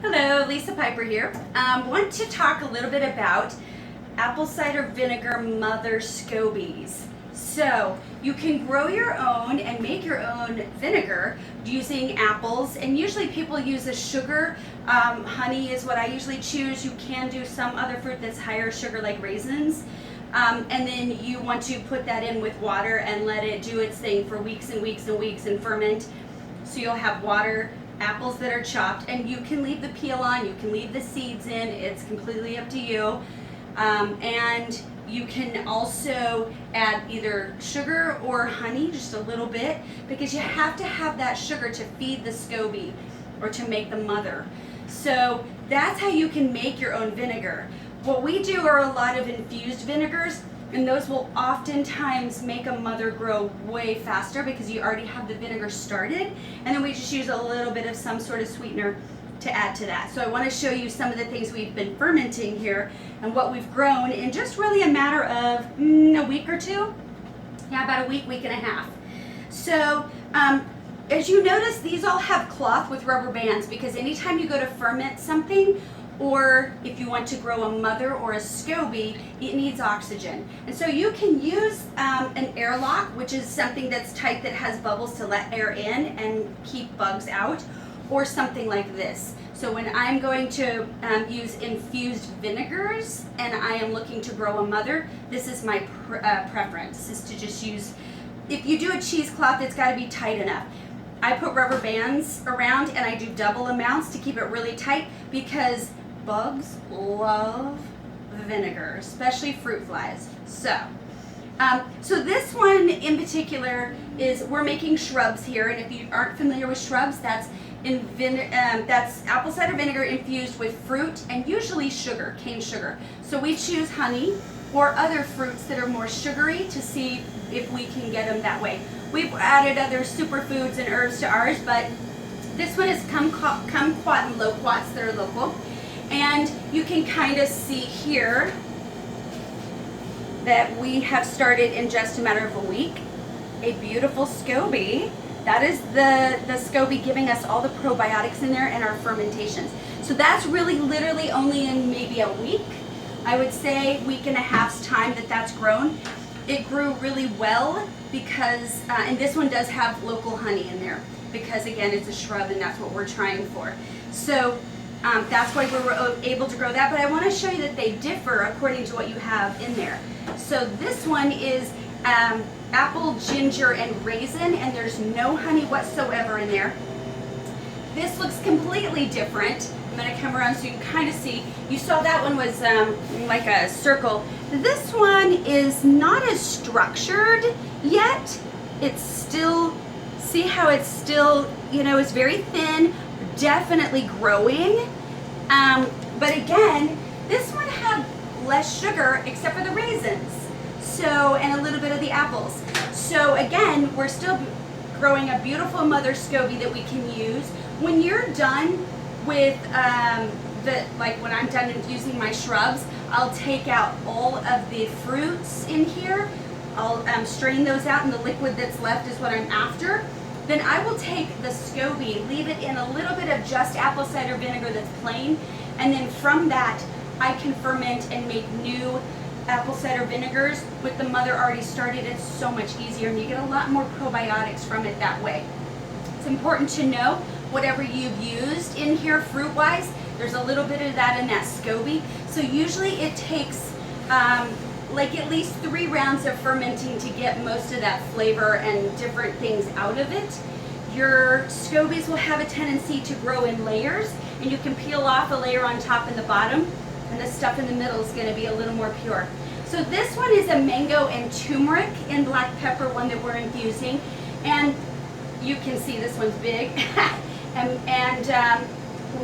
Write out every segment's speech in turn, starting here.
Hello, Lisa Piper here. Want to talk a little bit about apple cider vinegar mother scobies. So you can grow your own and make your own vinegar using apples, and usually people use a sugar. Honey is what I usually choose. You can do some other fruit that's higher sugar like raisins. And then you want to put that in with water and let it do its thing for weeks and weeks and weeks and ferment. So you'll have water, apples that are chopped, and you can leave the peel on, you can leave the seeds in, it's completely up to you. And you can also add either sugar or honey, just a little bit, because you have to have that sugar to feed the SCOBY or to make the mother. So that's how you can make your own vinegar. What we do are a lot of infused vinegars, and those will oftentimes make a mother grow way faster because you already have the vinegar started, and then we just use a little bit of some sort of sweetener to add to that. So I want to show you some of the things we've been fermenting here and what we've grown in just really a matter of a week or two. Yeah, about a week, week and a half. So as you notice, these all have cloth with rubber bands because anytime you go to ferment something, or if you want to grow a mother or a SCOBY, it needs oxygen. And so you can use an airlock, which is something that's tight that has bubbles to let air in and keep bugs out, or something like this. So when I'm going to use infused vinegars and I am looking to grow a mother, this is my preference, is to just use, if you do a cheesecloth, it's gotta be tight enough. I put rubber bands around and I do double amounts to keep it really tight because bugs love vinegar, especially fruit flies. So this one in particular is, we're making shrubs here, and if you aren't familiar with shrubs, that's apple cider vinegar infused with fruit and usually sugar, cane sugar. So we choose honey or other fruits that are more sugary to see if we can get them that way. We've added other superfoods and herbs to ours, but this one is kumquat and loquats that are local. And you can kind of see here that we have started in just a matter of a week a beautiful SCOBY. That is the SCOBY giving us all the probiotics in there and our fermentations. So that's really literally only in maybe a week. I would say week and a half's time that's grown. It grew really well because, and this one does have local honey in there because again it's a shrub and that's what we're trying for. So that's why we were able to grow that, but I want to show you that they differ according to what you have in there. So this one is apple, ginger, and raisin, and there's no honey whatsoever in there. This looks completely different. I'm going to come around so you can kind of see. You saw that one was like a circle. This one is not as structured yet. It's still, see how it's still, it's very thin, definitely growing. But again, this one had less sugar except for the raisins. So, and a little bit of the apples. So again, we're still growing a beautiful mother SCOBY that we can use. When you're done with like when I'm done infusing my shrubs, I'll take out all of the fruits in here. I'll strain those out, and the liquid that's left is what I'm after. Then I will take the SCOBY, leave it in a little bit of just apple cider vinegar that's plain, and then from that I can ferment and make new apple cider vinegars with the mother already started. It's so much easier and you get a lot more probiotics from it that way. It's important to know whatever you've used in here fruit-wise, there's a little bit of that in that SCOBY. So usually it takes like at least 3 rounds of fermenting to get most of that flavor and different things out of it. Your SCOBYs will have a tendency to grow in layers, and you can peel off a layer on top and the bottom, and the stuff in the middle is going to be a little more pure. So this one is a mango and turmeric and black pepper one that we're infusing, and you can see this one's big and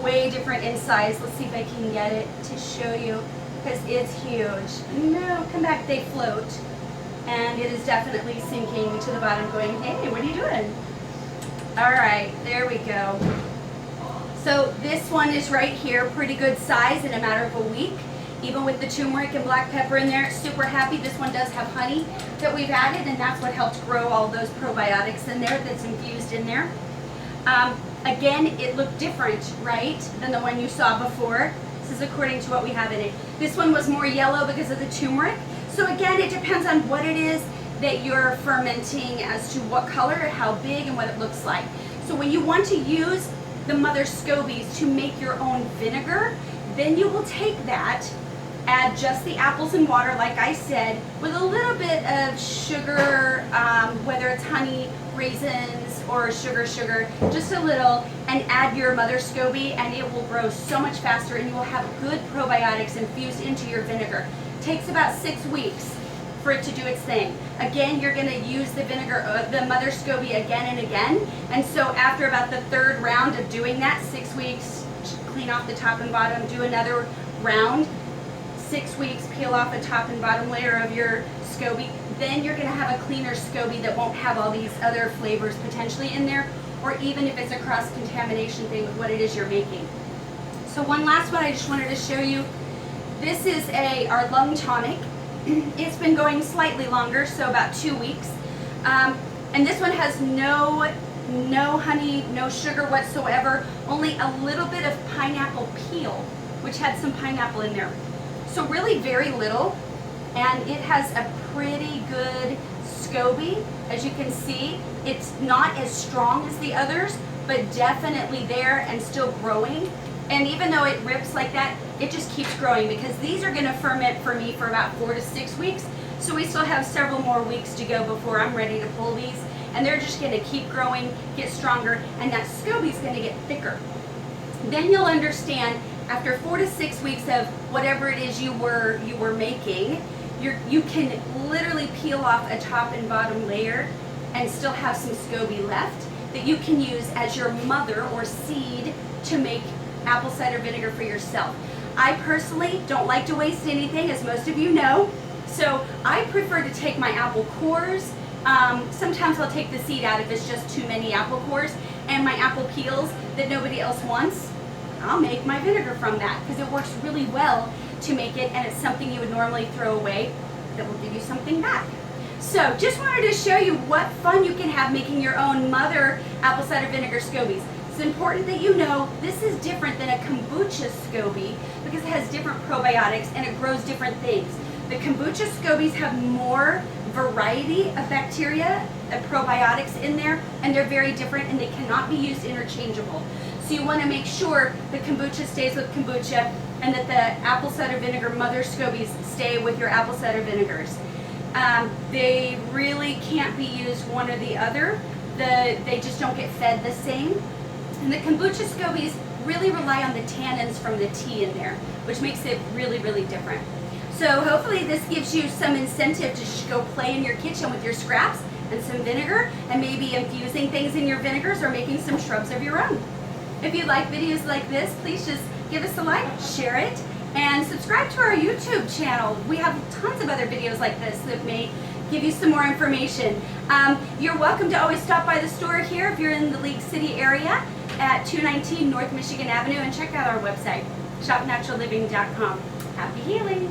way different in size. Let's see if I can get it to show you, because it's huge. No, come back, they float. And it is definitely sinking to the bottom going, hey, what are you doing? All right, there we go. So this one is right here, pretty good size in a matter of a week. Even with the turmeric and black pepper in there, super happy. This one does have honey that we've added, and that's what helped grow all those probiotics in there that's infused in there. Again, it looked different, right, than the one you saw before. This is according to what we have in it. This one was more yellow because of the turmeric. So again, it depends on what it is that you're fermenting as to what color, how big, and what it looks like. So when you want to use the mother scobies to make your own vinegar, then you will take that, add just the apples and water, like I said, with a little bit of sugar, whether it's honey, raisins, or sugar, just a little, and add your mother SCOBY, and it will grow so much faster, and you will have good probiotics infused into your vinegar. It takes about 6 weeks for it to do its thing. Again, you're going to use the vinegar, the mother SCOBY again and again, and so after about the 3rd round of doing that, 6 weeks, clean off the top and bottom, do another round, 6 weeks, peel off the top and bottom layer of your SCOBY, then you're going to have a cleaner SCOBY that won't have all these other flavors potentially in there, or even if it's a cross-contamination thing with what it is you're making. So one last one I just wanted to show you. This is our lung tonic. It's been going slightly longer, so about 2 weeks. And this one has no honey, no sugar whatsoever, only a little bit of pineapple peel, which had some pineapple in there. So really very little, and it has a pretty good SCOBY. As you can see, it's not as strong as the others, but definitely there and still growing. And even though it rips like that, it just keeps growing, because these are going to ferment for me for about 4 to 6 weeks. So we still have several more weeks to go before I'm ready to pull these. And they're just going to keep growing, get stronger, and that SCOBY is going to get thicker. Then you'll understand after 4 to 6 weeks of whatever it is you were making, you can literally peel off a top and bottom layer and still have some SCOBY left that you can use as your mother or seed to make apple cider vinegar for yourself. I personally don't like to waste anything, as most of you know, so I prefer to take my apple cores. Sometimes I'll take the seed out if it's just too many apple cores, and my apple peels that nobody else wants. I'll make my vinegar from that, because it works really well to make it, and it's something you would normally throw away that will give you something back. So just wanted to show you what fun you can have making your own mother apple cider vinegar SCOBYs. It's important that you know this is different than a kombucha SCOBY, because it has different probiotics and it grows different things. The kombucha SCOBYs have more variety of bacteria and probiotics in there, and they're very different, and they cannot be used interchangeable. So you want to make sure the kombucha stays with kombucha, and that the apple cider vinegar mother SCOBYs stay with your apple cider vinegars. They really can't be used one or the other. They just don't get fed the same. And the kombucha SCOBYs really rely on the tannins from the tea in there, which makes it really, really different. So hopefully this gives you some incentive to just go play in your kitchen with your scraps and some vinegar, and maybe infusing things in your vinegars or making some shrubs of your own. If you like videos like this, please just give us a like, share it, and subscribe to our YouTube channel. We have tons of other videos like this that may give you some more information. You're welcome to always stop by the store here if you're in the League City area at 219 North Michigan Avenue, and check out our website, shopnaturalliving.com. Happy healing!